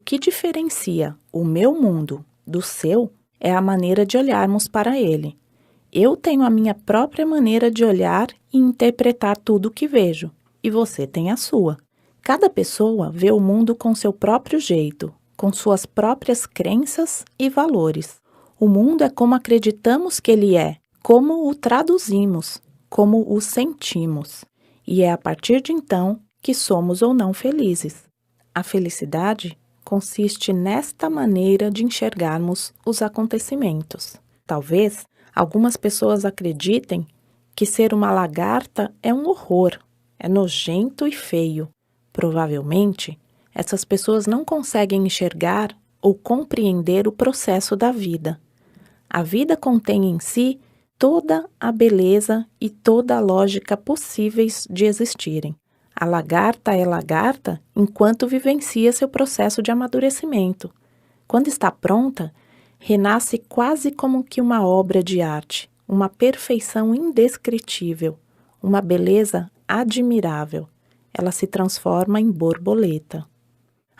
que diferencia o meu mundo do seu é a maneira de olharmos para ele. Eu tenho a minha própria maneira de olhar e interpretar tudo o que vejo, e você tem a sua. Cada pessoa vê o mundo com seu próprio jeito, com suas próprias crenças e valores. O mundo é como acreditamos que ele é, como o traduzimos, como o sentimos. E é a partir de então que somos ou não felizes. A felicidade consiste nesta maneira de enxergarmos os acontecimentos. Talvez algumas pessoas acreditem que ser uma lagarta é um horror, é nojento e feio. Provavelmente, essas pessoas não conseguem enxergar ou compreender o processo da vida. A vida contém em si toda a beleza e toda a lógica possíveis de existirem. A lagarta é lagarta enquanto vivencia seu processo de amadurecimento. Quando está pronta, renasce quase como que uma obra de arte, uma perfeição indescritível, uma beleza admirável. Ela se transforma em borboleta.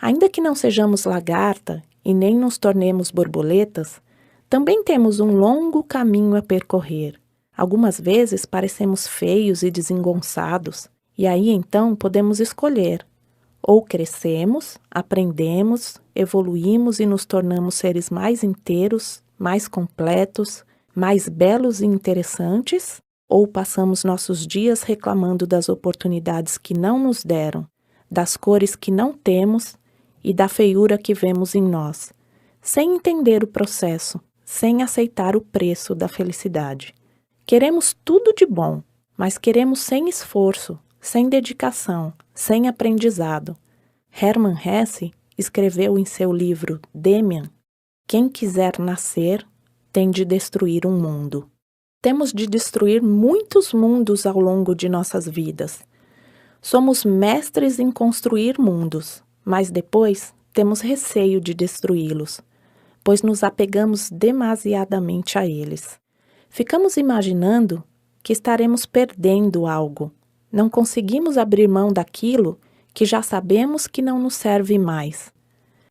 Ainda que não sejamos lagarta e nem nos tornemos borboletas, também temos um longo caminho a percorrer. Algumas vezes parecemos feios e desengonçados, e aí então podemos escolher. Ou crescemos, aprendemos, evoluímos e nos tornamos seres mais inteiros, mais completos, mais belos e interessantes, ou passamos nossos dias reclamando das oportunidades que não nos deram, das cores que não temos e da feiura que vemos em nós, sem entender o processo, sem aceitar o preço da felicidade. Queremos tudo de bom, mas queremos sem esforço, sem dedicação, sem aprendizado. Hermann Hesse escreveu em seu livro Demian: quem quiser nascer tem de destruir um mundo. Temos de destruir muitos mundos ao longo de nossas vidas. Somos mestres em construir mundos, mas depois temos receio de destruí-los, pois nos apegamos demasiadamente a eles. Ficamos imaginando que estaremos perdendo algo. Não conseguimos abrir mão daquilo que já sabemos que não nos serve mais.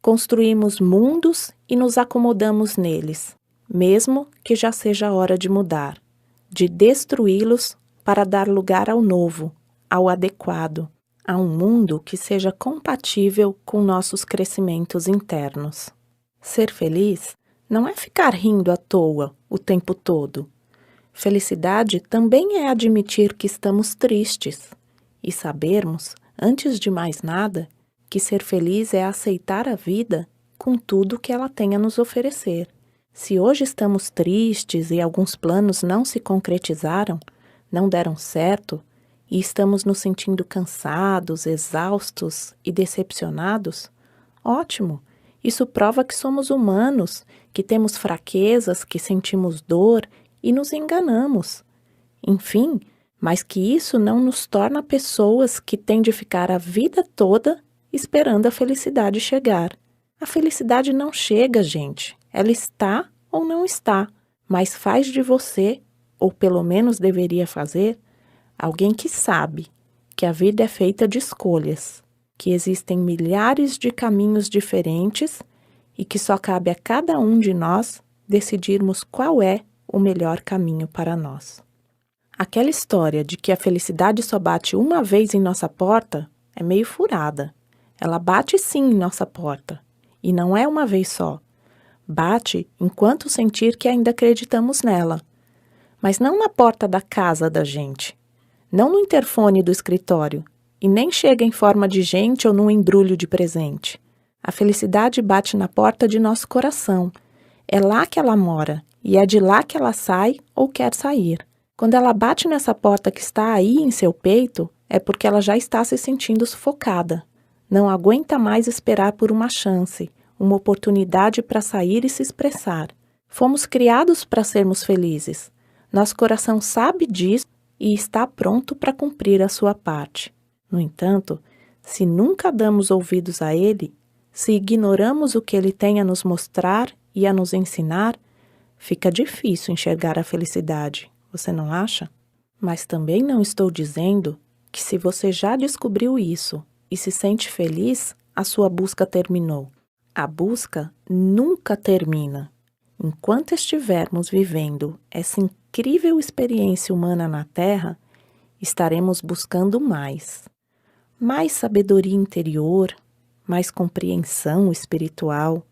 Construímos mundos e nos acomodamos neles, mesmo que já seja a hora de mudar, de destruí-los para dar lugar ao novo, ao adequado, a um mundo que seja compatível com nossos crescimentos internos. Ser feliz não é ficar rindo à toa o tempo todo. Felicidade também é admitir que estamos tristes e sabermos, antes de mais nada, que ser feliz é aceitar a vida com tudo que ela tem a nos oferecer. Se hoje estamos tristes e alguns planos não se concretizaram, não deram certo, e estamos nos sentindo cansados, exaustos e decepcionados, ótimo! Isso prova que somos humanos, que temos fraquezas, que sentimos dor e nos enganamos. Enfim, mas que isso não nos torna pessoas que têm de ficar a vida toda esperando a felicidade chegar. A felicidade não chega, gente. Ela está ou não está, mas faz de você, ou pelo menos deveria fazer, alguém que sabe que a vida é feita de escolhas, que existem milhares de caminhos diferentes e que só cabe a cada um de nós decidirmos qual é o melhor caminho para nós. Aquela história de que a felicidade só bate uma vez em nossa porta é meio furada. Ela bate sim em nossa porta, e não é uma vez só. Bate enquanto sentir que ainda acreditamos nela, mas não na porta da casa da gente, não no interfone do escritório, e nem chega em forma de gente ou num embrulho de presente. A felicidade bate na porta de nosso coração. É lá que ela mora, e é de lá que ela sai ou quer sair. Quando ela bate nessa porta que está aí em seu peito, é porque ela já está se sentindo sufocada. Não aguenta mais esperar por uma chance, uma oportunidade para sair e se expressar. Fomos criados para sermos felizes. Nosso coração sabe disso e está pronto para cumprir a sua parte. No entanto, se nunca damos ouvidos a ele, se ignoramos o que ele tem a nos mostrar e a nos ensinar, fica difícil enxergar a felicidade, você não acha? Mas também não estou dizendo que se você já descobriu isso e se sente feliz, a sua busca terminou. A busca nunca termina. Enquanto estivermos vivendo essa incrível experiência humana na Terra, estaremos buscando mais. Mais sabedoria interior, mais compreensão espiritual,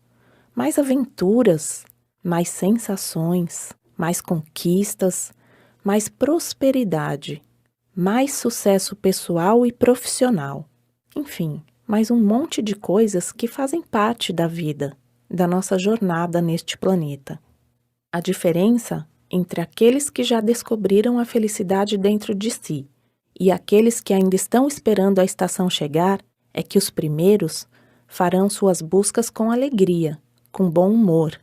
mais aventuras, mais sensações, mais conquistas, mais prosperidade, mais sucesso pessoal e profissional. Enfim, mais um monte de coisas que fazem parte da vida, da nossa jornada neste planeta. A diferença entre aqueles que já descobriram a felicidade dentro de si e aqueles que ainda estão esperando a estação chegar é que os primeiros farão suas buscas com alegria, com bom humor,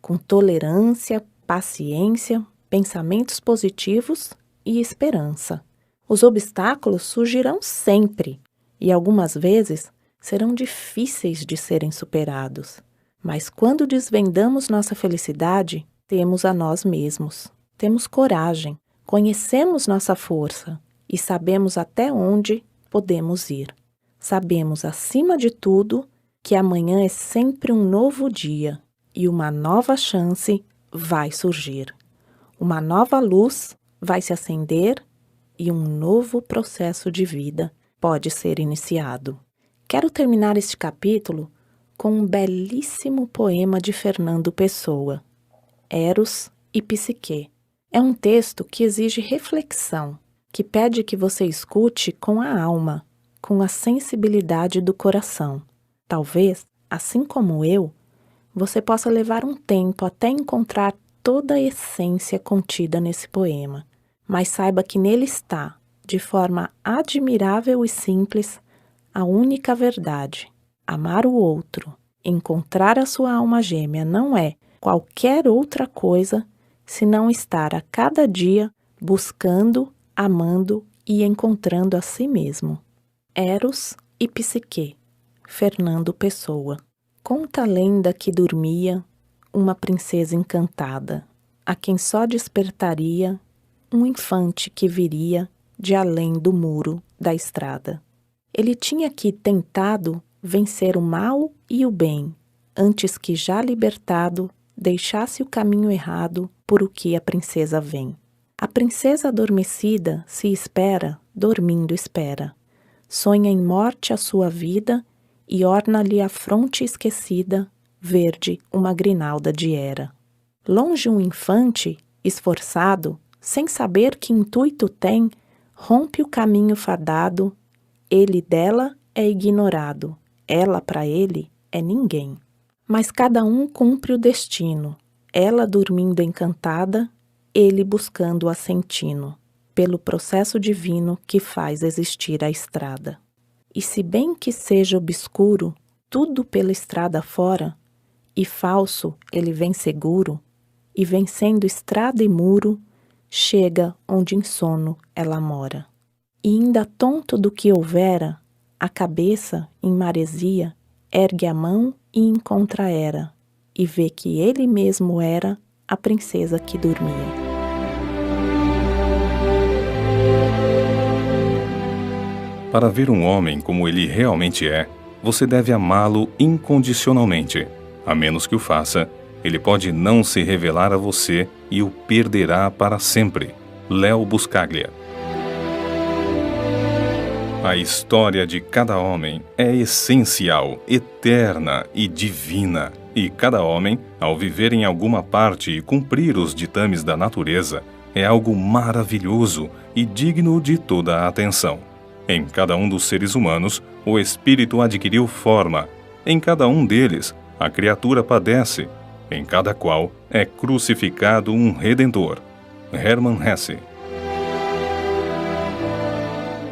com tolerância, paciência, pensamentos positivos e esperança. Os obstáculos surgirão sempre e algumas vezes serão difíceis de serem superados. Mas quando desvendamos nossa felicidade, temos a nós mesmos. Temos coragem, conhecemos nossa força e sabemos até onde podemos ir. Sabemos, acima de tudo, que amanhã é sempre um novo dia e uma nova chance vai surgir. Uma nova luz vai se acender e um novo processo de vida pode ser iniciado. Quero terminar este capítulo com um belíssimo poema de Fernando Pessoa, Eros e Psique. É um texto que exige reflexão, que pede que você escute com a alma, com a sensibilidade do coração. Talvez, assim como eu, você possa levar um tempo até encontrar toda a essência contida nesse poema, mas saiba que nele está, de forma admirável e simples, a única verdade. Amar o outro, encontrar a sua alma gêmea não é qualquer outra coisa senão estar a cada dia buscando, amando e encontrando a si mesmo. Eros e Psique, Fernando Pessoa. Conta a lenda que dormia uma princesa encantada, a quem só despertaria um infante que viria de além do muro da estrada. Ele tinha que tentado vencer o mal e o bem, antes que já libertado deixasse o caminho errado por o que a princesa vem. A princesa adormecida se espera, dormindo espera. Sonha em morte a sua vida e orna-lhe a fronte esquecida, verde uma grinalda de era. Longe um infante, esforçado, sem saber que intuito tem, rompe o caminho fadado, ele dela é ignorado, ela para ele é ninguém. Mas cada um cumpre o destino, ela dormindo encantada, ele buscando o assentino, pelo processo divino que faz existir a estrada. E se bem que seja obscuro, tudo pela estrada fora, e falso ele vem seguro, e vencendo estrada e muro, chega onde em sono ela mora. E ainda tonto do que houvera, a cabeça, em maresia, ergue a mão e encontra Hera, e vê que ele mesmo era a princesa que dormia. Para ver um homem como ele realmente é, você deve amá-lo incondicionalmente. A menos que o faça, ele pode não se revelar a você e o perderá para sempre. Léo Buscaglia. A história de cada homem é essencial, eterna e divina. E cada homem, ao viver em alguma parte e cumprir os ditames da natureza, é algo maravilhoso e digno de toda a atenção. Em cada um dos seres humanos, o espírito adquiriu forma. Em cada um deles, a criatura padece. Em cada qual é crucificado um Redentor. Hermann Hesse.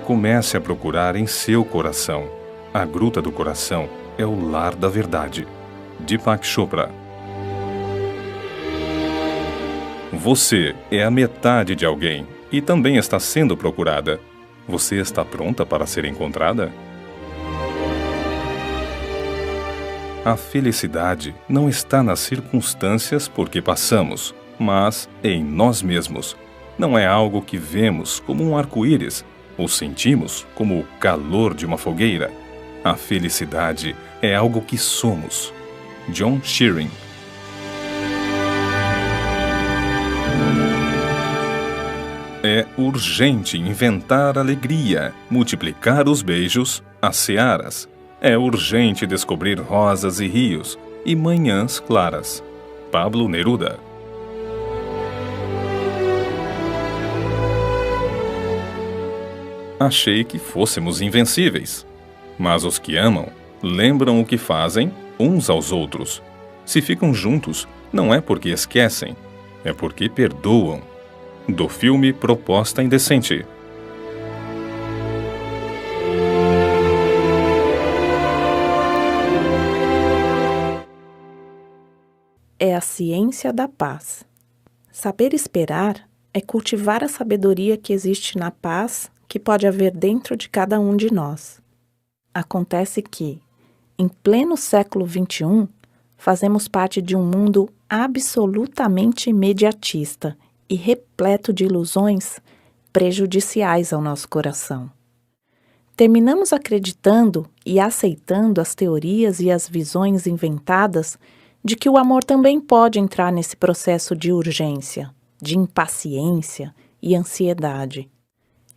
Comece a procurar em seu coração. A Gruta do Coração é o lar da verdade. Deepak Chopra. Você é a metade de alguém e também está sendo procurada. Você está pronta para ser encontrada? A felicidade não está nas circunstâncias por que passamos, mas em nós mesmos. Não é algo que vemos como um arco-íris, ou sentimos como o calor de uma fogueira. A felicidade é algo que somos. John Shearing. É urgente inventar alegria, multiplicar os beijos, as searas. É urgente descobrir rosas e rios e manhãs claras. Pablo Neruda. Achei que fôssemos invencíveis. Mas os que amam lembram o que fazem uns aos outros. Se ficam juntos, não é porque esquecem, é porque perdoam. Do filme Proposta Indecente. É a ciência da paz. Saber esperar é cultivar a sabedoria que existe na paz que pode haver dentro de cada um de nós. Acontece que, em pleno século XXI, fazemos parte de um mundo absolutamente imediatista e repleto de ilusões prejudiciais ao nosso coração. Terminamos acreditando e aceitando as teorias e as visões inventadas de que o amor também pode entrar nesse processo de urgência, de impaciência e ansiedade.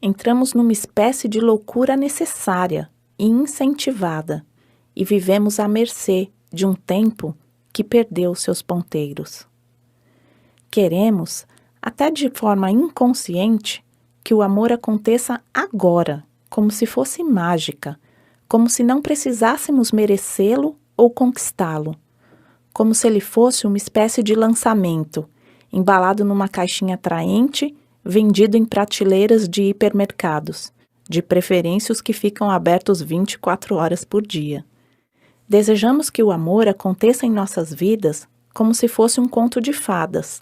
Entramos numa espécie de loucura necessária e incentivada e vivemos à mercê de um tempo que perdeu seus ponteiros. Queremos, até de forma inconsciente, que o amor aconteça agora, como se fosse mágica, como se não precisássemos merecê-lo ou conquistá-lo, como se ele fosse uma espécie de lançamento, embalado numa caixinha atraente, vendido em prateleiras de hipermercados, de preferência os que ficam abertos 24 horas por dia. Desejamos que o amor aconteça em nossas vidas como se fosse um conto de fadas,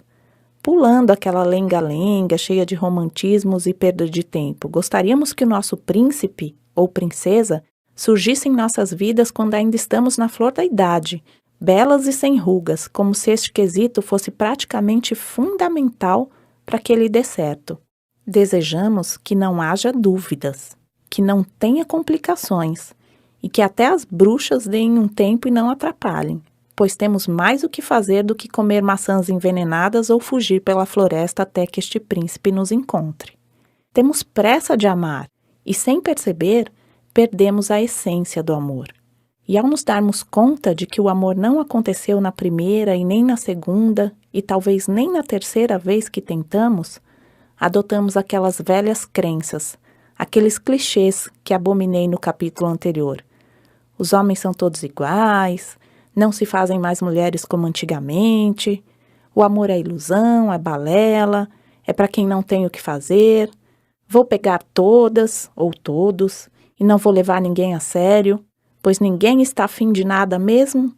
pulando aquela lenga-lenga cheia de romantismos e perda de tempo. Gostaríamos que o nosso príncipe ou princesa surgisse em nossas vidas quando ainda estamos na flor da idade, belas e sem rugas, como se este quesito fosse praticamente fundamental para que ele dê certo. Desejamos que não haja dúvidas, que não tenha complicações e que até as bruxas deem um tempo e não atrapalhem, pois temos mais o que fazer do que comer maçãs envenenadas ou fugir pela floresta até que este príncipe nos encontre. Temos pressa de amar e, sem perceber, perdemos a essência do amor. E ao nos darmos conta de que o amor não aconteceu na primeira e nem na segunda e talvez nem na terceira vez que tentamos, adotamos aquelas velhas crenças, aqueles clichês que abominei no capítulo anterior. Os homens são todos iguais, não se fazem mais mulheres como antigamente, o amor é ilusão, é balela, é para quem não tem o que fazer, vou pegar todas ou todos e não vou levar ninguém a sério, pois ninguém está afim de nada mesmo,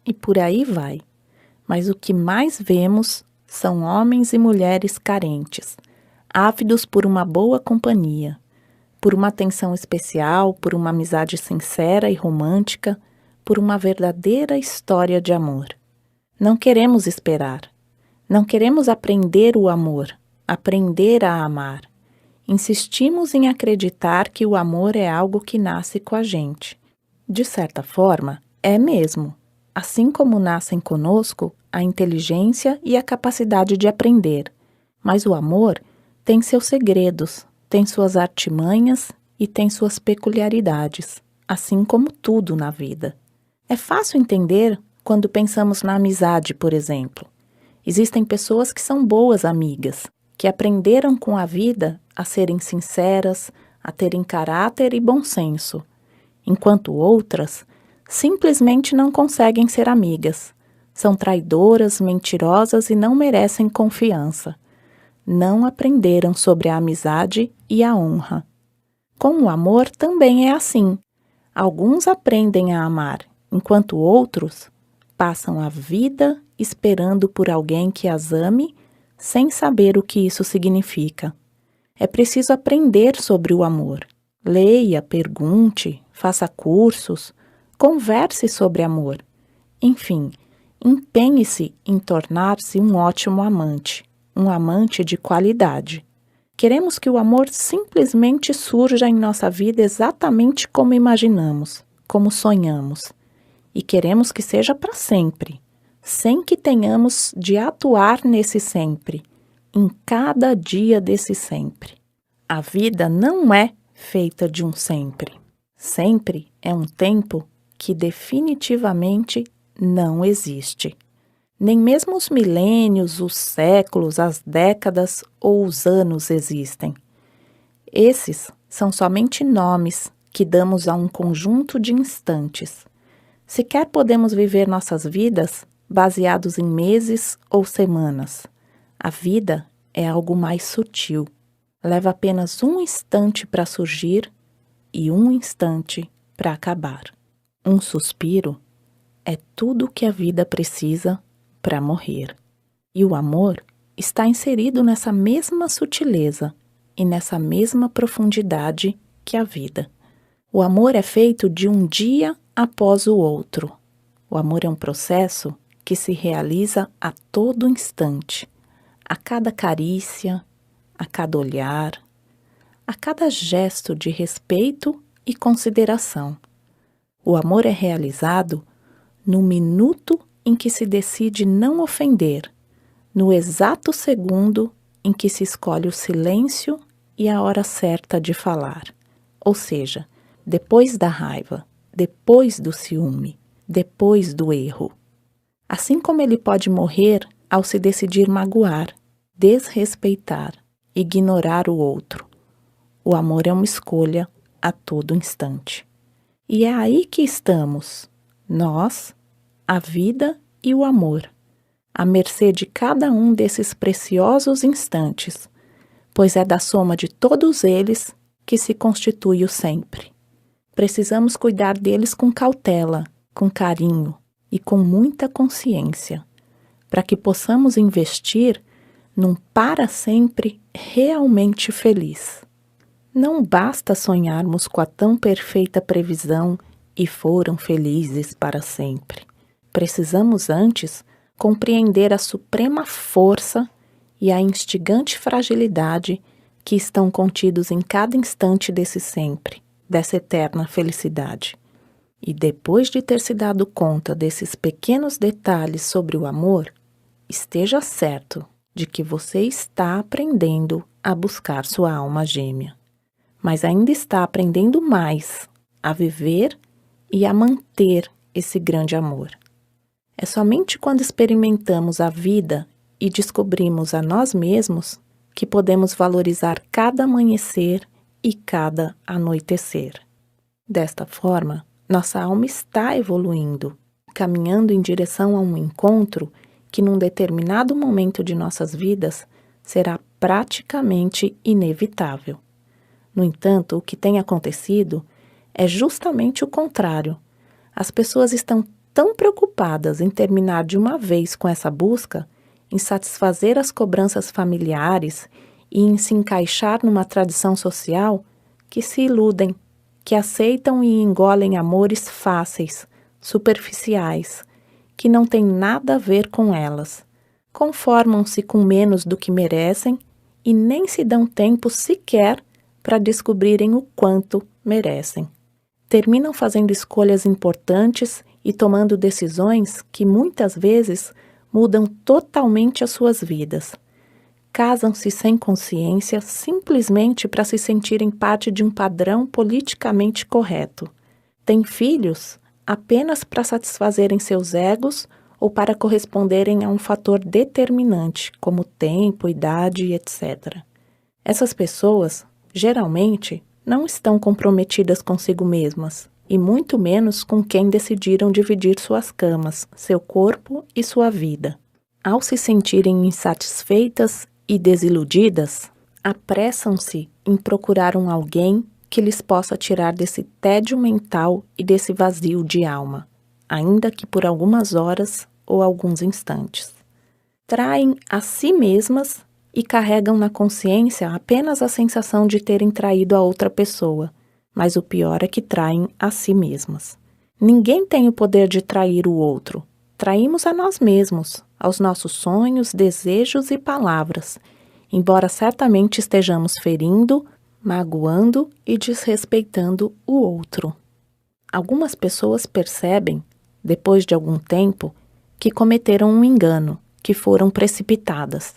e por aí vai. Mas o que mais vemos são homens e mulheres carentes, ávidos por uma boa companhia, por uma atenção especial, por uma amizade sincera e romântica, por uma verdadeira história de amor. Não queremos esperar. Não queremos aprender o amor, aprender a amar. Insistimos em acreditar que o amor é algo que nasce com a gente. De certa forma, é mesmo. Assim como nascem conosco a inteligência e a capacidade de aprender. Mas o amor tem seus segredos, tem suas artimanhas e tem suas peculiaridades, assim como tudo na vida. É fácil entender quando pensamos na amizade, por exemplo. Existem pessoas que são boas amigas, que aprenderam com a vida a serem sinceras, a terem caráter e bom senso, enquanto outras simplesmente não conseguem ser amigas. São traidoras, mentirosas e não merecem confiança. Não aprenderam sobre a amizade e a honra. Com o amor também é assim. Alguns aprendem a amar, enquanto outros passam a vida esperando por alguém que as ame, sem saber o que isso significa. É preciso aprender sobre o amor. Leia, pergunte, faça cursos, converse sobre amor. Enfim, empenhe-se em tornar-se um ótimo amante, um amante de qualidade. Queremos que o amor simplesmente surja em nossa vida exatamente como imaginamos, como sonhamos. e queremos que seja para sempre, sem que tenhamos de atuar nesse sempre, em cada dia desse sempre. A vida não é feita de um sempre. Sempre é um tempo que definitivamente não existe. Nem mesmo os milênios, os séculos, as décadas ou os anos existem. Esses são somente nomes que damos a um conjunto de instantes. Sequer podemos viver nossas vidas baseados em meses ou semanas. A vida é algo mais sutil. Leva apenas um instante para surgir e um instante para acabar. Um suspiro é tudo o que a vida precisa para morrer. E o amor está inserido nessa mesma sutileza e nessa mesma profundidade que a vida. O amor é feito de um dia após o outro. O amor é um processo que se realiza a todo instante, a cada carícia, a cada olhar, a cada gesto de respeito e consideração. O amor é realizado no minuto em que se decide não ofender, no exato segundo em que se escolhe o silêncio e a hora certa de falar. Ou seja, depois da raiva, depois do ciúme, depois do erro. Assim como ele pode morrer ao se decidir magoar, desrespeitar, ignorar o outro. O amor é uma escolha a todo instante. E é aí que estamos, nós, a vida e o amor, à mercê de cada um desses preciosos instantes, pois é da soma de todos eles que se constitui o sempre. Precisamos cuidar deles com cautela, com carinho e com muita consciência, para que possamos investir num para sempre realmente feliz. Não basta sonharmos com a tão perfeita previsão e foram felizes para sempre. Precisamos antes compreender a suprema força e a instigante fragilidade que estão contidos em cada instante desse sempre, dessa eterna felicidade. E depois de ter se dado conta desses pequenos detalhes sobre o amor, esteja certo de que você está aprendendo a buscar sua alma gêmea, mas ainda está aprendendo mais a viver e a manter esse grande amor. É somente quando experimentamos a vida e descobrimos a nós mesmos que podemos valorizar cada amanhecer e cada anoitecer. Desta forma, nossa alma está evoluindo, caminhando em direção a um encontro que num determinado momento de nossas vidas será praticamente inevitável. No entanto, o que tem acontecido é justamente o contrário. As pessoas estão tão preocupadas em terminar de uma vez com essa busca, em satisfazer as cobranças familiares e em se encaixar numa tradição social, que se iludem, que aceitam e engolem amores fáceis, superficiais, que não têm nada a ver com elas. Conformam-se com menos do que merecem e nem se dão tempo sequer para descobrirem o quanto merecem. Terminam fazendo escolhas importantes e tomando decisões que muitas vezes mudam totalmente as suas vidas. Casam-se sem consciência simplesmente para se sentirem parte de um padrão politicamente correto. Têm filhos apenas para satisfazerem seus egos ou para corresponderem a um fator determinante, como tempo, idade, etc. Essas pessoas, geralmente, não estão comprometidas consigo mesmas, e muito menos com quem decidiram dividir suas camas, seu corpo e sua vida. Ao se sentirem insatisfeitas e desiludidas, apressam-se em procurar um alguém que lhes possa tirar desse tédio mental e desse vazio de alma, ainda que por algumas horas ou alguns instantes. Traem a si mesmas e carregam na consciência apenas a sensação de terem traído a outra pessoa, mas o pior é que traem a si mesmas. Ninguém tem o poder de trair o outro. Traímos a nós mesmos, aos nossos sonhos, desejos e palavras, embora certamente estejamos ferindo, magoando e desrespeitando o outro. Algumas pessoas percebem depois de algum tempo, que cometeram um engano, que foram precipitadas.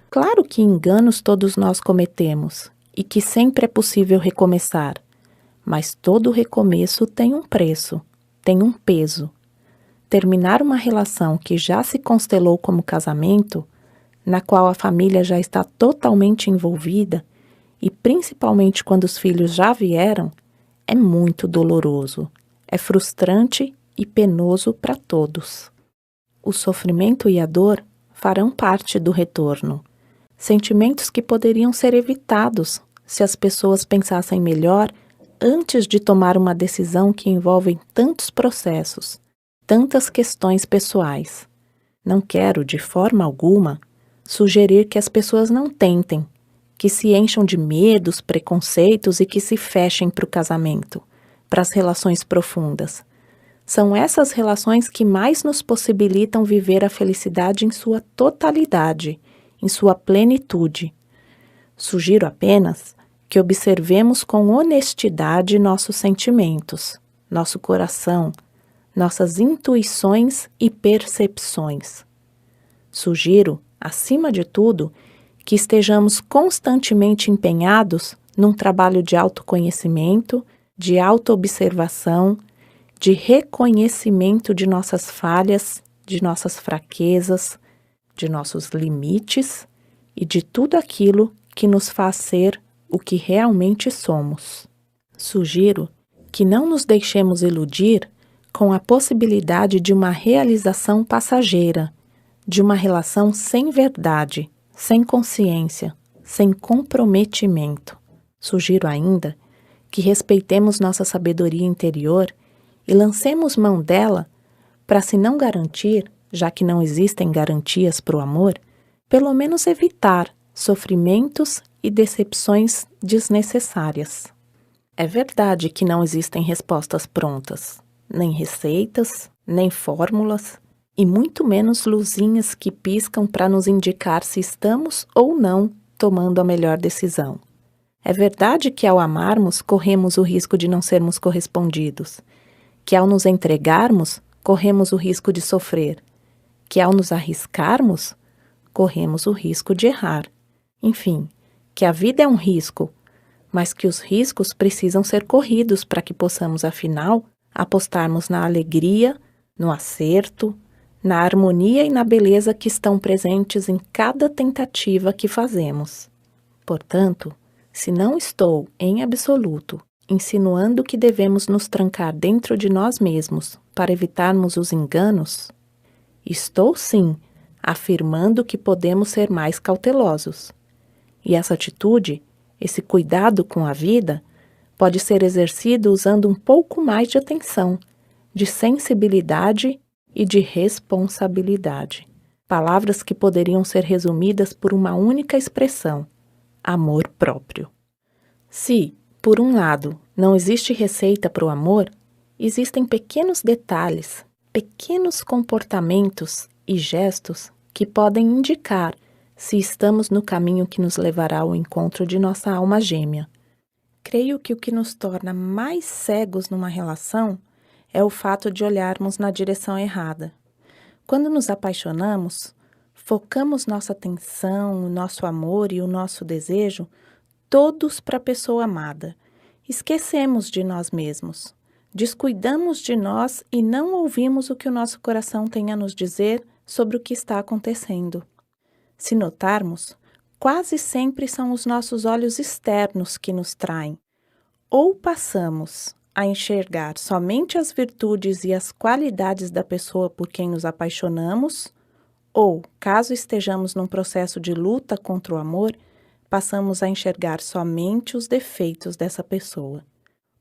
Claro que enganos todos nós cometemos e que sempre é possível recomeçar, mas todo recomeço tem um preço, tem um peso. Terminar uma relação que já se constelou como casamento, na qual a família já está totalmente envolvida, e principalmente quando os filhos já vieram, é muito doloroso, é frustrante e penoso para todos. O sofrimento e a dor farão parte do retorno, sentimentos que poderiam ser evitados se as pessoas pensassem melhor antes de tomar uma decisão que envolve tantos processos, tantas questões pessoais. Não quero, de forma alguma, sugerir que as pessoas não tentem, que se encham de medos, preconceitos e que se fechem para o casamento, para as relações profundas. São essas relações que mais nos possibilitam viver a felicidade em sua totalidade, em sua plenitude. Sugiro apenas que observemos com honestidade nossos sentimentos, nosso coração, nossas intuições e percepções. Sugiro, acima de tudo, que estejamos constantemente empenhados num trabalho de autoconhecimento, de autoobservação, de reconhecimento de nossas falhas, de nossas fraquezas, de nossos limites e de tudo aquilo que nos faz ser o que realmente somos. Sugiro que não nos deixemos iludir com a possibilidade de uma realização passageira, de uma relação sem verdade, sem consciência, sem comprometimento. Sugiro ainda que respeitemos nossa sabedoria interior e lancemos mão dela para, se não garantir, já que não existem garantias para o amor, pelo menos evitar sofrimentos e decepções desnecessárias. É verdade que não existem respostas prontas, nem receitas, nem fórmulas, e muito menos luzinhas que piscam para nos indicar se estamos ou não tomando a melhor decisão. É verdade que ao amarmos corremos o risco de não sermos correspondidos, que ao nos entregarmos corremos o risco de sofrer, que ao nos arriscarmos corremos o risco de errar. Enfim, que a vida é um risco, mas que os riscos precisam ser corridos para que possamos, afinal, apostarmos na alegria, no acerto, na harmonia e na beleza que estão presentes em cada tentativa que fazemos. Portanto, se não estou, em absoluto, insinuando que devemos nos trancar dentro de nós mesmos para evitarmos os enganos, estou sim afirmando que podemos ser mais cautelosos. E essa atitude, esse cuidado com a vida, pode ser exercido usando um pouco mais de atenção, de sensibilidade e de responsabilidade. Palavras que poderiam ser resumidas por uma única expressão: amor próprio. Se, por um lado, não existe receita para o amor, existem pequenos detalhes, pequenos comportamentos e gestos que podem indicar se estamos no caminho que nos levará ao encontro de nossa alma gêmea. Creio que o que nos torna mais cegos numa relação é o fato de olharmos na direção errada. Quando nos apaixonamos, focamos nossa atenção, o nosso amor e o nosso desejo todos para a pessoa amada. Esquecemos de nós mesmos, descuidamos de nós e não ouvimos o que o nosso coração tem a nos dizer sobre o que está acontecendo. Se notarmos, quase sempre são os nossos olhos externos que nos traem. Ou passamos a enxergar somente as virtudes e as qualidades da pessoa por quem nos apaixonamos, ou, caso estejamos num processo de luta contra o amor, passamos a enxergar somente os defeitos dessa pessoa.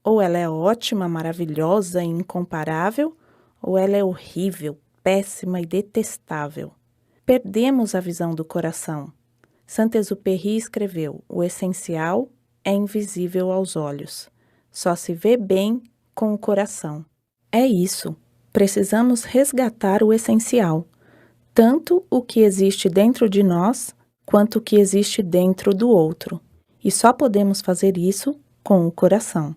Ou ela é ótima, maravilhosa e incomparável, ou ela é horrível, péssima e detestável. Perdemos a visão do coração. Saint-Exupéry escreveu: o essencial é invisível aos olhos. Só se vê bem com o coração. É isso. Precisamos resgatar o essencial, tanto o que existe dentro de nós, quanto o que existe dentro do outro. E só podemos fazer isso com o coração.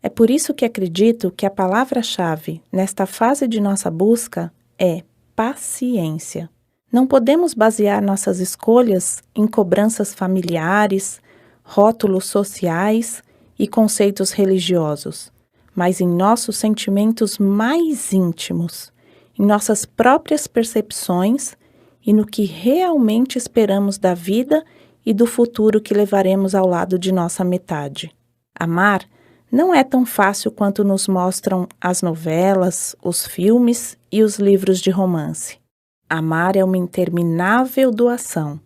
É por isso que acredito que a palavra-chave nesta fase de nossa busca é paciência. Não podemos basear nossas escolhas em cobranças familiares, rótulos sociais e conceitos religiosos, mas em nossos sentimentos mais íntimos, em nossas próprias percepções e no que realmente esperamos da vida e do futuro que levaremos ao lado de nossa metade. Amar não é tão fácil quanto nos mostram as novelas, os filmes e os livros de romance. Amar é uma interminável doação,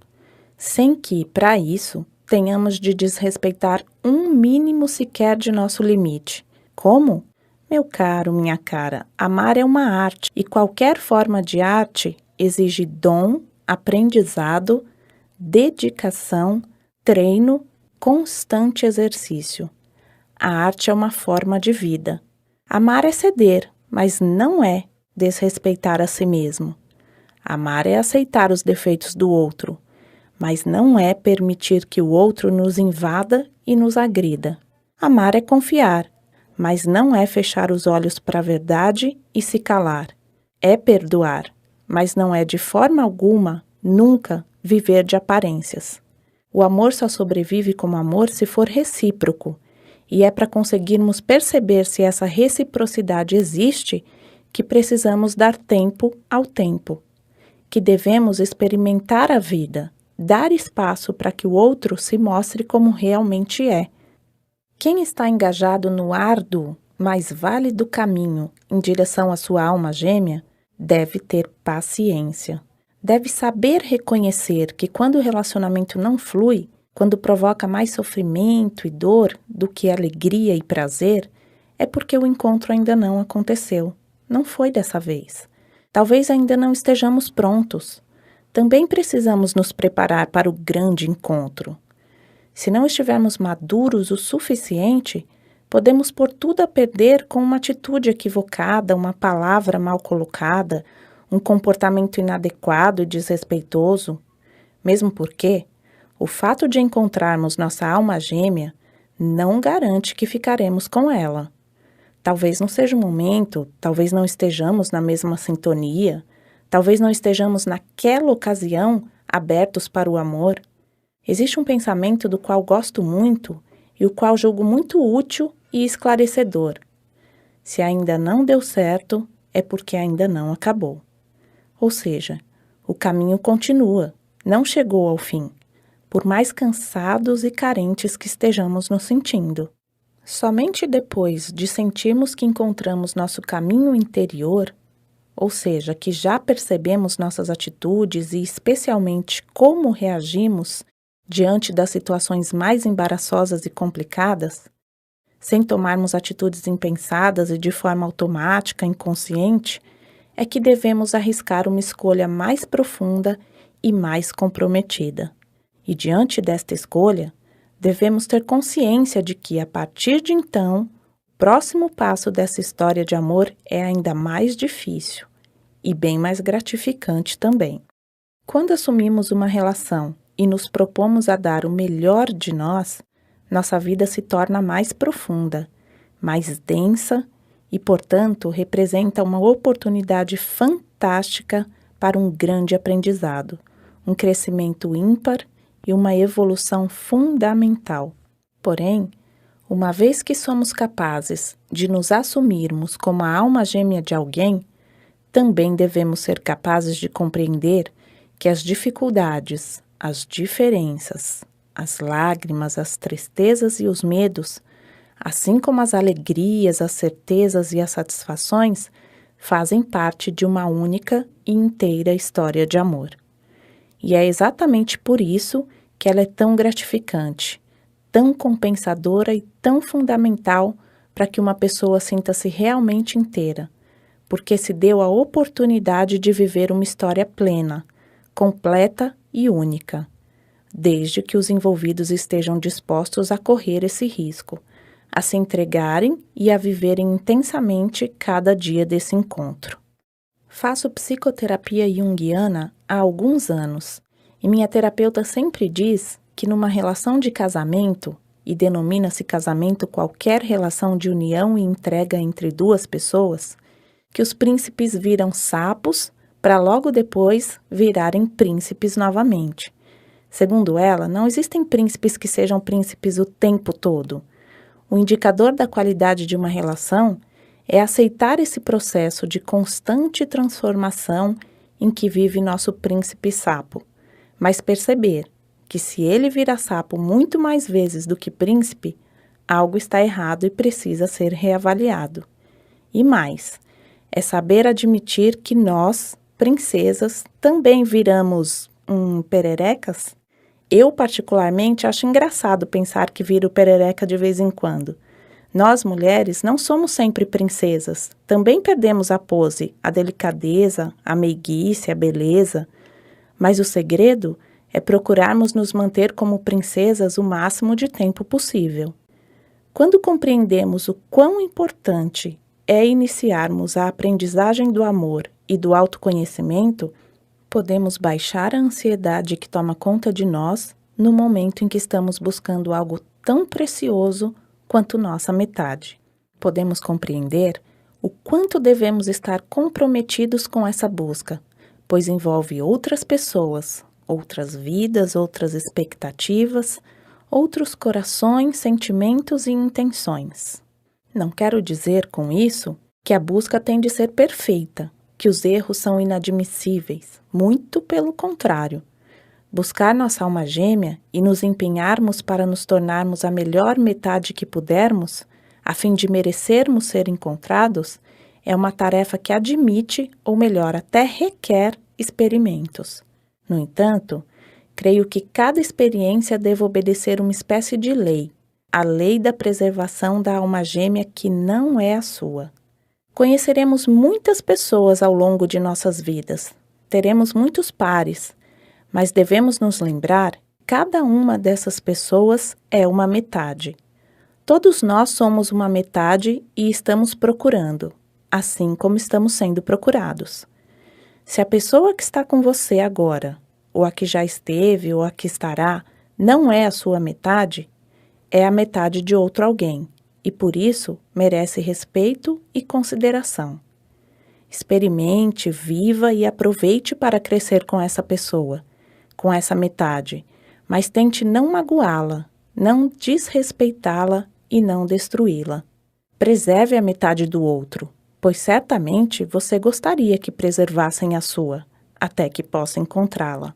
sem que, para isso, tenhamos de desrespeitar um mínimo sequer de nosso limite. Como? Meu caro, minha cara, amar é uma arte e qualquer forma de arte exige dom, aprendizado, dedicação, treino, constante exercício. A arte é uma forma de vida. Amar é ceder, mas não é desrespeitar a si mesmo. Amar é aceitar os defeitos do outro, mas não é permitir que o outro nos invada e nos agrida. Amar é confiar, mas não é fechar os olhos para a verdade e se calar. É perdoar, mas não é de forma alguma, nunca, viver de aparências. O amor só sobrevive como amor se for recíproco, e é para conseguirmos perceber se essa reciprocidade existe que precisamos dar tempo ao tempo, que devemos experimentar a vida, dar espaço para que o outro se mostre como realmente é. Quem está engajado no árduo, mais válido caminho em direção à sua alma gêmea, deve ter paciência. Deve saber reconhecer que quando o relacionamento não flui, quando provoca mais sofrimento e dor do que alegria e prazer, é porque o encontro ainda não aconteceu. Não foi dessa vez. Talvez ainda não estejamos prontos. Também precisamos nos preparar para o grande encontro. Se não estivermos maduros o suficiente, podemos pôr tudo a perder com uma atitude equivocada, uma palavra mal colocada, um comportamento inadequado e desrespeitoso. Mesmo porque o fato de encontrarmos nossa alma gêmea não garante que ficaremos com ela. Talvez não seja o momento, talvez não estejamos na mesma sintonia, talvez não estejamos naquela ocasião abertos para o amor. Existe um pensamento do qual gosto muito e o qual julgo muito útil e esclarecedor. Se ainda não deu certo, é porque ainda não acabou. Ou seja, o caminho continua, não chegou ao fim, por mais cansados e carentes que estejamos nos sentindo. Somente depois de sentirmos que encontramos nosso caminho interior, ou seja, que já percebemos nossas atitudes e especialmente como reagimos diante das situações mais embaraçosas e complicadas, sem tomarmos atitudes impensadas e de forma automática, inconsciente, é que devemos arriscar uma escolha mais profunda e mais comprometida. E diante desta escolha, devemos ter consciência de que, a partir de então, o próximo passo dessa história de amor é ainda mais difícil e bem mais gratificante também. Quando assumimos uma relação e nos propomos a dar o melhor de nós, nossa vida se torna mais profunda, mais densa e, portanto, representa uma oportunidade fantástica para um grande aprendizado, um crescimento ímpar e uma evolução fundamental. Porém, uma vez que somos capazes de nos assumirmos como a alma gêmea de alguém, também devemos ser capazes de compreender que as dificuldades, as diferenças, as lágrimas, as tristezas e os medos, assim como as alegrias, as certezas e as satisfações, fazem parte de uma única e inteira história de amor. E é exatamente por isso que ela é tão gratificante, tão compensadora e tão fundamental para que uma pessoa sinta-se realmente inteira, porque se deu a oportunidade de viver uma história plena, completa e única, desde que os envolvidos estejam dispostos a correr esse risco, a se entregarem e a viverem intensamente cada dia desse encontro. Faço psicoterapia junguiana há alguns anos e minha terapeuta sempre diz que numa relação de casamento, e denomina-se casamento qualquer relação de união e entrega entre duas pessoas, que os príncipes viram sapos para logo depois virarem príncipes novamente. Segundo ela, não existem príncipes que sejam príncipes o tempo todo. O indicador da qualidade de uma relação é aceitar esse processo de constante transformação em que vive nosso príncipe sapo, mas perceber que se ele vira sapo muito mais vezes do que príncipe, algo está errado e precisa ser reavaliado. E mais, é saber admitir que nós, princesas, também viramos pererecas. Eu, particularmente, acho engraçado pensar que viro perereca de vez em quando. Nós, mulheres, não somos sempre princesas. Também perdemos a pose, a delicadeza, a meiguice, a beleza. Mas o segredo é procurarmos nos manter como princesas o máximo de tempo possível. Quando compreendemos o quão importante é iniciarmos a aprendizagem do amor e do autoconhecimento, podemos baixar a ansiedade que toma conta de nós no momento em que estamos buscando algo tão precioso quanto nossa metade. Podemos compreender o quanto devemos estar comprometidos com essa busca, pois envolve outras pessoas, outras vidas, outras expectativas, outros corações, sentimentos e intenções. Não quero dizer com isso que a busca tem de ser perfeita, que os erros são inadmissíveis, muito pelo contrário. Buscar nossa alma gêmea e nos empenharmos para nos tornarmos a melhor metade que pudermos, a fim de merecermos ser encontrados, é uma tarefa que admite, ou melhor, até requer, experimentos. No entanto, creio que cada experiência deve obedecer uma espécie de lei, a lei da preservação da alma gêmea que não é a sua. Conheceremos muitas pessoas ao longo de nossas vidas, teremos muitos pares, mas devemos nos lembrar que cada uma dessas pessoas é uma metade. Todos nós somos uma metade e estamos procurando, assim como estamos sendo procurados. Se a pessoa que está com você agora, ou a que já esteve, ou a que estará, não é a sua metade, é a metade de outro alguém, e por isso merece respeito e consideração. Experimente, viva e aproveite para crescer com essa pessoa, com essa metade, mas tente não magoá-la, não desrespeitá-la e não destruí-la. Preserve a metade do outro, pois certamente você gostaria que preservassem a sua, até que possa encontrá-la.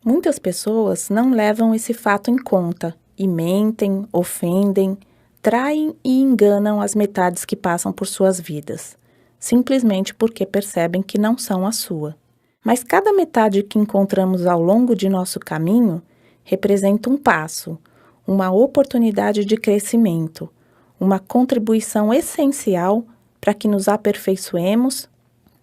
Muitas pessoas não levam esse fato em conta e mentem, ofendem, traem e enganam as metades que passam por suas vidas, simplesmente porque percebem que não são a sua. Mas cada metade que encontramos ao longo de nosso caminho representa um passo, uma oportunidade de crescimento, uma contribuição essencial para que nos aperfeiçoemos,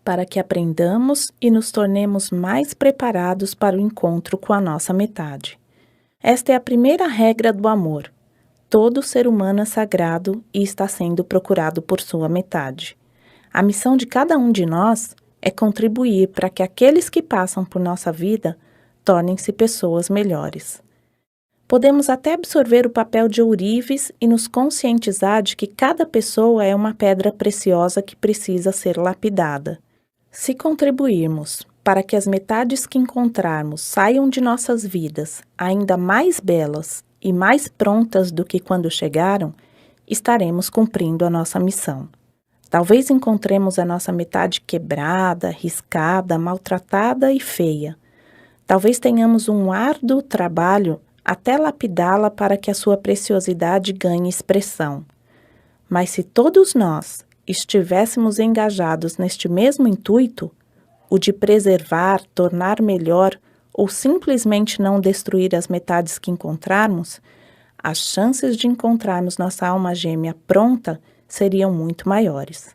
para que aprendamos e nos tornemos mais preparados para o encontro com a nossa metade. Esta é a primeira regra do amor. Todo ser humano é sagrado e está sendo procurado por sua metade. A missão de cada um de nós é contribuir para que aqueles que passam por nossa vida tornem-se pessoas melhores. Podemos até absorver o papel de ourives e nos conscientizar de que cada pessoa é uma pedra preciosa que precisa ser lapidada. Se contribuirmos para que as metades que encontrarmos saiam de nossas vidas ainda mais belas e mais prontas do que quando chegaram, estaremos cumprindo a nossa missão. Talvez encontremos a nossa metade quebrada, riscada, maltratada e feia. Talvez tenhamos um árduo trabalho até lapidá-la para que a sua preciosidade ganhe expressão. Mas se todos nós estivéssemos engajados neste mesmo intuito, o de preservar, tornar melhor ou simplesmente não destruir as metades que encontrarmos, as chances de encontrarmos nossa alma gêmea pronta seriam muito maiores.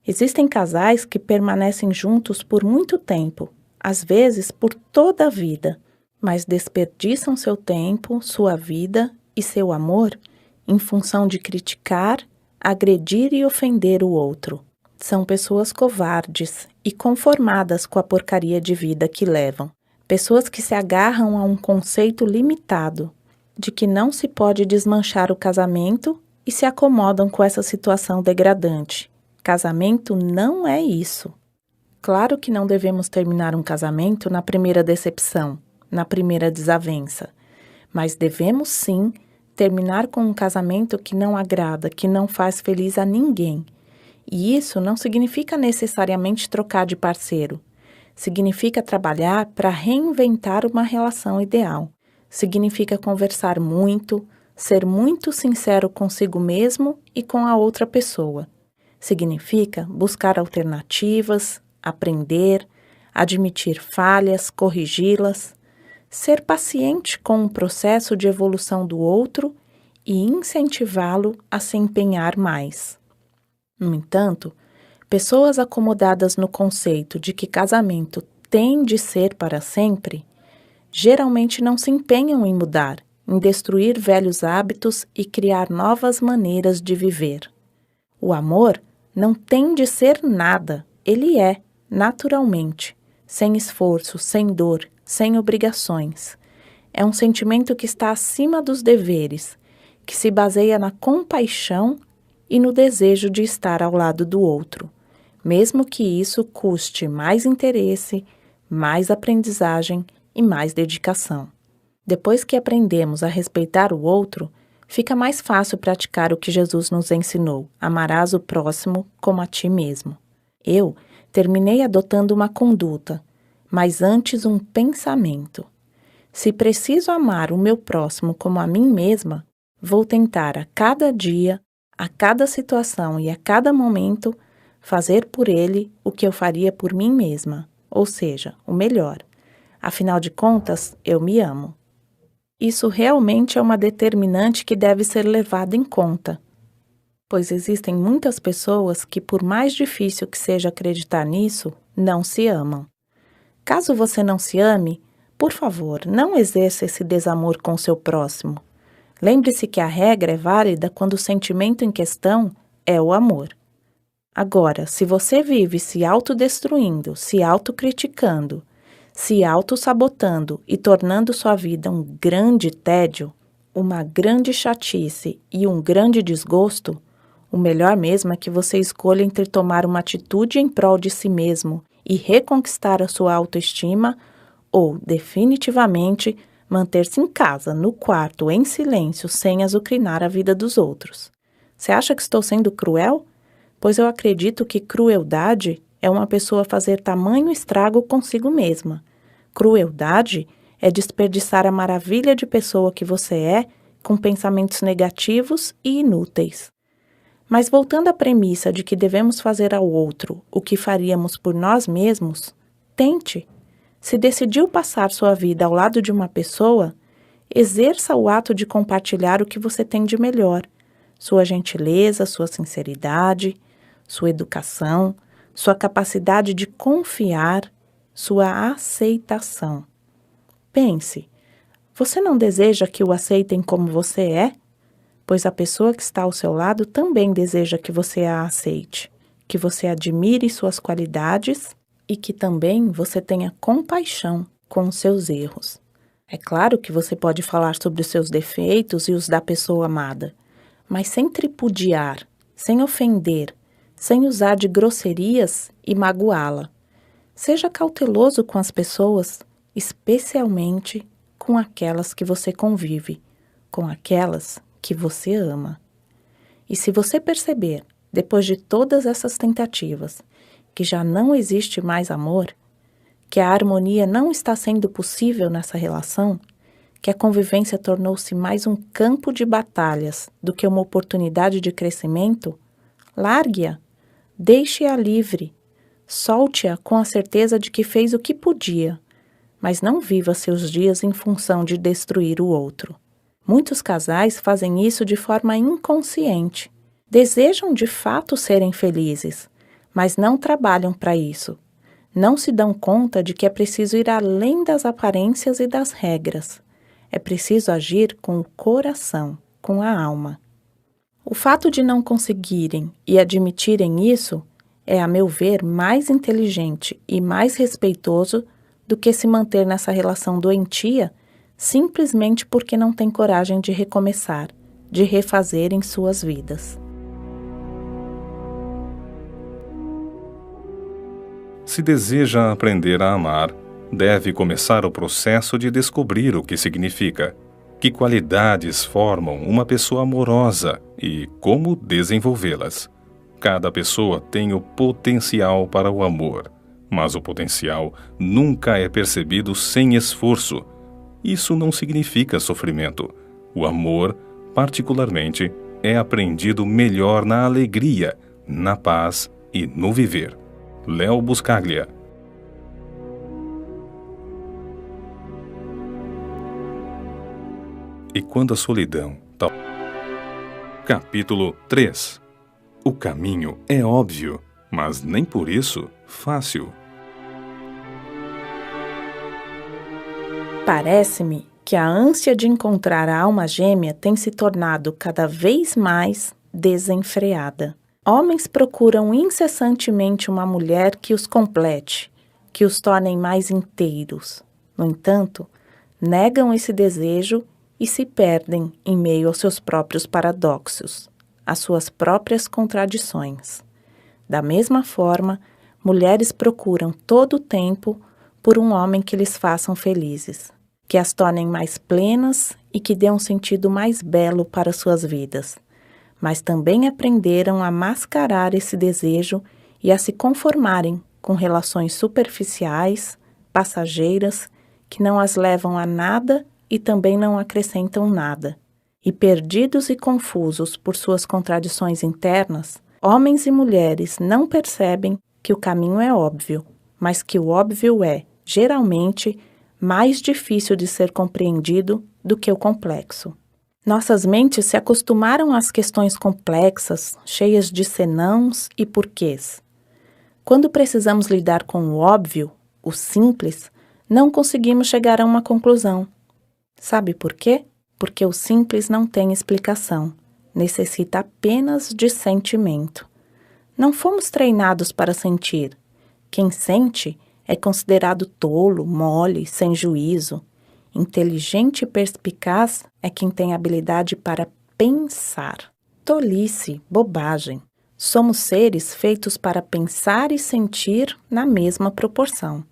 Existem casais que permanecem juntos por muito tempo, às vezes por toda a vida, mas desperdiçam seu tempo, sua vida e seu amor em função de criticar, agredir e ofender o outro. São pessoas covardes e conformadas com a porcaria de vida que levam. Pessoas que se agarram a um conceito limitado, de que não se pode desmanchar o casamento e se acomodam com essa situação degradante. Casamento não é isso. Claro que não devemos terminar um casamento na primeira decepção, na primeira desavença, mas devemos sim terminar com um casamento que não agrada, que não faz feliz a ninguém. E isso não significa necessariamente trocar de parceiro. Significa trabalhar para reinventar uma relação ideal. Significa conversar muito, ser muito sincero consigo mesmo e com a outra pessoa. Significa buscar alternativas, aprender, admitir falhas, corrigi-las, ser paciente com o processo de evolução do outro e incentivá-lo a se empenhar mais. No entanto, pessoas acomodadas no conceito de que casamento tem de ser para sempre, geralmente não se empenham em mudar, em destruir velhos hábitos e criar novas maneiras de viver. O amor não tem de ser nada, ele é, naturalmente, sem esforço, sem dor, sem obrigações. É um sentimento que está acima dos deveres, que se baseia na compaixão e no desejo de estar ao lado do outro, mesmo que isso custe mais interesse, mais aprendizagem e mais dedicação. Depois que aprendemos a respeitar o outro, fica mais fácil praticar o que Jesus nos ensinou: amarás o próximo como a ti mesmo. Eu terminei adotando uma conduta, mas antes um pensamento. Se preciso amar o meu próximo como a mim mesma, vou tentar a cada dia, a cada situação e a cada momento fazer por ele o que eu faria por mim mesma, ou seja, o melhor. Afinal de contas, eu me amo. Isso realmente é uma determinante que deve ser levada em conta, pois existem muitas pessoas que, por mais difícil que seja acreditar nisso, não se amam. Caso você não se ame, por favor, não exerça esse desamor com seu próximo. Lembre-se que a regra é válida quando o sentimento em questão é o amor. Agora, se você vive se autodestruindo, se autocriticando, se autossabotando e tornando sua vida um grande tédio, uma grande chatice e um grande desgosto, o melhor mesmo é que você escolha entre tomar uma atitude em prol de si mesmo e reconquistar a sua autoestima ou, definitivamente, manter-se em casa, no quarto, em silêncio, sem azucrinar a vida dos outros. Você acha que estou sendo cruel? Pois eu acredito que crueldade é uma pessoa fazer tamanho estrago consigo mesma. Crueldade é desperdiçar a maravilha de pessoa que você é com pensamentos negativos e inúteis. Mas voltando à premissa de que devemos fazer ao outro o que faríamos por nós mesmos, tente. Se decidiu passar sua vida ao lado de uma pessoa, exerça o ato de compartilhar o que você tem de melhor, sua gentileza, sua sinceridade, sua educação, sua capacidade de confiar, sua aceitação. Pense, você não deseja que o aceitem como você é? Pois a pessoa que está ao seu lado também deseja que você a aceite, que você admire suas qualidades e que também você tenha compaixão com os seus erros. É claro que você pode falar sobre os seus defeitos e os da pessoa amada, mas sem tripudiar, sem ofender, sem usar de grosserias e magoá-la. Seja cauteloso com as pessoas, especialmente com aquelas que você convive, com aquelas que você ama. E se você perceber, depois de todas essas tentativas, que já não existe mais amor, que a harmonia não está sendo possível nessa relação, que a convivência tornou-se mais um campo de batalhas do que uma oportunidade de crescimento, largue-a, deixe-a livre, solte-a com a certeza de que fez o que podia, mas não viva seus dias em função de destruir o outro. Muitos casais fazem isso de forma inconsciente. Desejam de fato serem felizes, mas não trabalham para isso. Não se dão conta de que é preciso ir além das aparências e das regras. É preciso agir com o coração, com a alma. O fato de não conseguirem e admitirem isso é, a meu ver, mais inteligente e mais respeitoso do que se manter nessa relação doentia simplesmente porque não têm coragem de recomeçar, de refazer em suas vidas. Se deseja aprender a amar, deve começar o processo de descobrir o que significa, que qualidades formam uma pessoa amorosa e como desenvolvê-las. Cada pessoa tem o potencial para o amor, mas o potencial nunca é percebido sem esforço. Isso não significa sofrimento. O amor, particularmente, é aprendido melhor na alegria, na paz e no viver. Léo Buscaglia. E quando a solidão tal. Capítulo 3. O caminho é óbvio, mas nem por isso fácil. Parece-me que a ânsia de encontrar a alma gêmea tem se tornado cada vez mais desenfreada. Homens procuram incessantemente uma mulher que os complete, que os torne mais inteiros. No entanto, negam esse desejo e se perdem em meio aos seus próprios paradoxos, às suas próprias contradições. Da mesma forma, mulheres procuram todo o tempo por um homem que lhes façam felizes, que as tornem mais plenas e que dê um sentido mais belo para suas vidas. Mas também aprenderam a mascarar esse desejo e a se conformarem com relações superficiais, passageiras, que não as levam a nada e também não acrescentam nada. E perdidos e confusos por suas contradições internas, homens e mulheres não percebem que o caminho é óbvio, mas que o óbvio é, geralmente, mais difícil de ser compreendido do que o complexo. Nossas mentes se acostumaram às questões complexas, cheias de senãos e porquês. Quando precisamos lidar com o óbvio, o simples, não conseguimos chegar a uma conclusão. Sabe por quê? Porque o simples não tem explicação, necessita apenas de sentimento. Não fomos treinados para sentir. Quem sente é considerado tolo, mole, sem juízo. Inteligente e perspicaz é quem tem habilidade para pensar. Tolice, bobagem. Somos seres feitos para pensar e sentir na mesma proporção.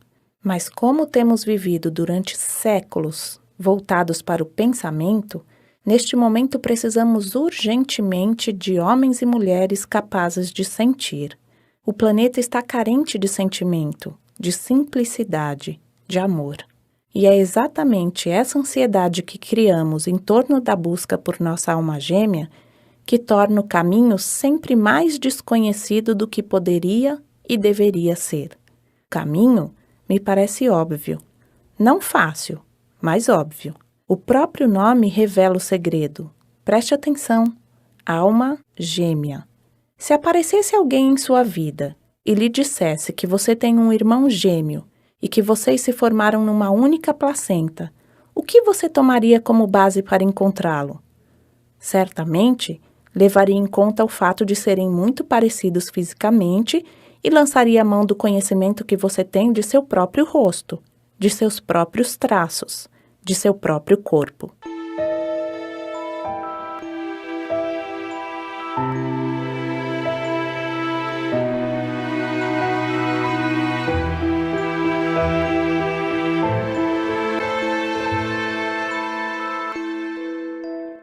Mas como temos vivido durante séculos voltados para o pensamento, neste momento precisamos urgentemente de homens e mulheres capazes de sentir. O planeta está carente de sentimento, de simplicidade, de amor. E é exatamente essa ansiedade que criamos em torno da busca por nossa alma gêmea que torna o caminho sempre mais desconhecido do que poderia e deveria ser. O caminho me parece óbvio. Não fácil, mas óbvio. O próprio nome revela o segredo. Preste atenção. Alma gêmea. Se aparecesse alguém em sua vida e lhe dissesse que você tem um irmão gêmeo e que vocês se formaram numa única placenta, o que você tomaria como base para encontrá-lo? Certamente, levaria em conta o fato de serem muito parecidos fisicamente e lançaria a mão do conhecimento que você tem de seu próprio rosto, de seus próprios traços, de seu próprio corpo.